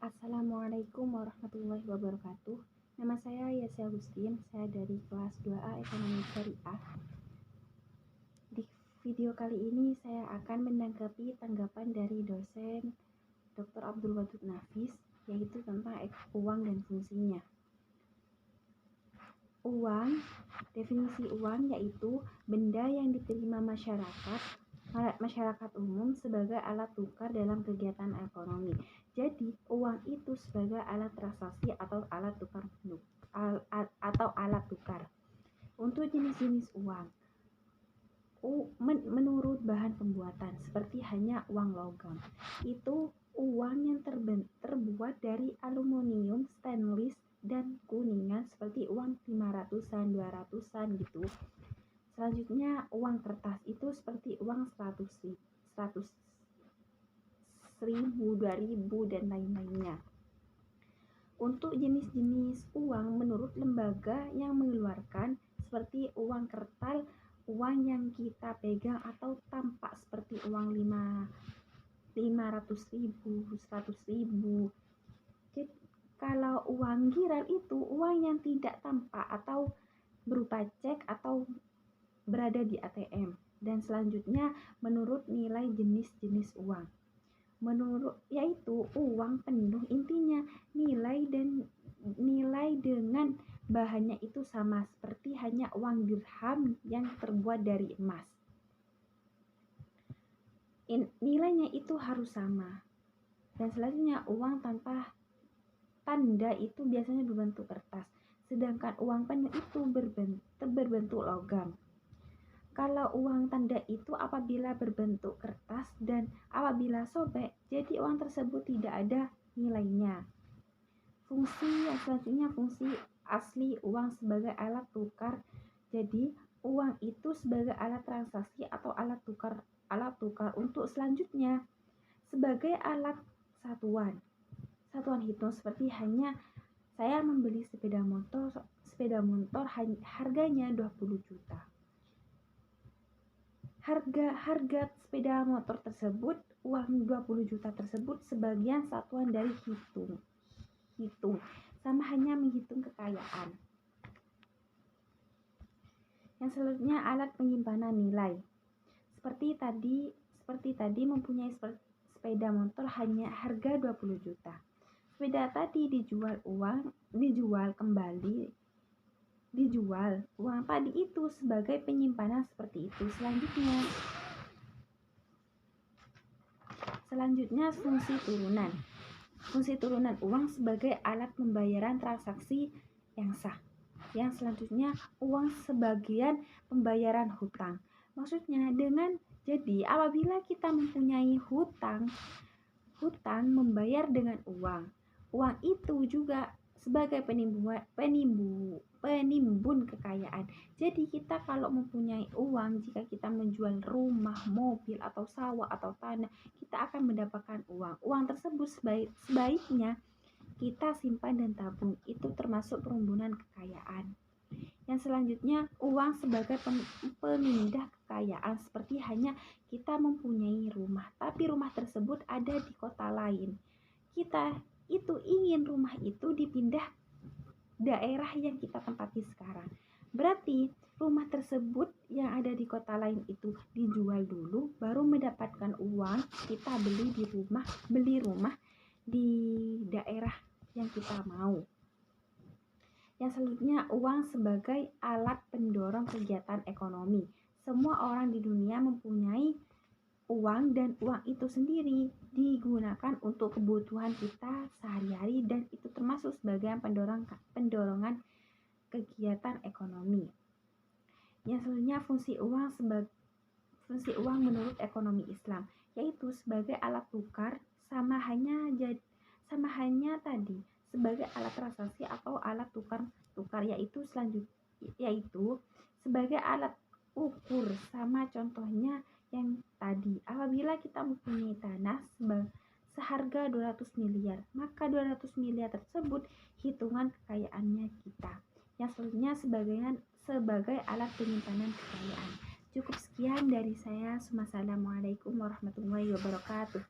Assalamualaikum warahmatullahi wabarakatuh. Nama saya Yasya Agustin, saya dari kelas 2A Ekonomi Syariah. Di video kali ini saya akan menanggapi tanggapan dari dosen Dr. Abdul Wadud Nafis, yaitu tentang uang dan fungsinya. Uang, definisi uang yaitu benda yang diterima masyarakat umum sebagai alat tukar dalam kegiatan ekonomi. Jadi, uang itu sebagai alat transaksi atau alat tukar. Untuk jenis-jenis uang, menurut bahan pembuatan, seperti hanya uang logam, itu uang yang terbuat dari aluminium, stainless, dan kuningan, seperti uang 500-an, 200-an gitu. Selanjutnya, uang kertas itu seperti uang 100.000, 2.000, dan lain-lainnya. Untuk jenis-jenis uang menurut lembaga yang mengeluarkan, seperti uang kertas, uang yang kita pegang atau tampak, seperti uang 500.000, 100.000. Jadi, kalau uang giral itu uang yang tidak tampak atau berupa cek atau berada di ATM. Dan selanjutnya menurut nilai jenis-jenis uang, yaitu uang penuh, intinya nilai dengan bahannya itu sama, seperti hanya uang dirham yang terbuat dari emas, nilainya itu harus sama. Dan selanjutnya uang tanpa tanda itu biasanya berbentuk kertas, sedangkan uang penuh itu berbentuk logam. Kalau uang tanda itu apabila berbentuk kertas dan apabila sobek, jadi uang tersebut tidak ada nilainya. Fungsi yang selanjutnya, fungsi asli uang sebagai alat tukar. Jadi uang itu sebagai alat transaksi atau alat tukar untuk selanjutnya sebagai alat satuan hitung, seperti hanya saya membeli sepeda motor harganya 20 juta. Harga sepeda motor tersebut, uang 20 juta tersebut sebagian satuan dari hitung, sama hanya menghitung kekayaan. Yang selanjutnya alat penyimpanan nilai. Seperti tadi mempunyai sepeda motor hanya harga 20 juta. Sepeda tadi dijual uang tadi itu sebagai penyimpanan, seperti itu. Selanjutnya fungsi turunan. Fungsi turunan uang sebagai alat pembayaran transaksi yang sah. Yang selanjutnya uang sebagian pembayaran hutang. Maksudnya jadi apabila kita mempunyai hutang membayar dengan uang itu juga sebagai penimbun kekayaan. Jadi kita kalau mempunyai uang, jika kita menjual rumah, mobil, atau sawah, atau tanah, kita akan mendapatkan uang. Uang tersebut sebaiknya kita simpan dan tabung. Itu termasuk penimbunan kekayaan. Yang selanjutnya, uang sebagai pemindah kekayaan, seperti hanya kita mempunyai rumah, tapi rumah tersebut ada di kota lain. Kita itu ingin rumah itu dipindah daerah yang kita tempati sekarang. Berarti rumah tersebut yang ada di kota lain itu dijual dulu, baru mendapatkan uang, kita beli rumah di daerah yang kita mau. Yang selanjutnya, uang sebagai alat pendorong kegiatan ekonomi. Semua orang di dunia mempunyai uang, dan uang itu sendiri digunakan untuk kebutuhan kita sehari-hari, dan itu termasuk sebagai pendorongan kegiatan ekonomi. Yang selanjutnya, fungsi uang menurut ekonomi Islam, yaitu sebagai alat tukar, sama hanya tadi sebagai alat transaksi atau alat tukar, yaitu sebagai alat ukur. Sama contohnya yang tadi, apabila kita mempunyai tanah seharga 200 miliar, maka 200 miliar tersebut hitungan kekayaannya kita. Yang selanjutnya sebagai alat penyimpanan kekayaan. Cukup sekian dari saya. Wassalamualaikum warahmatullahi wabarakatuh.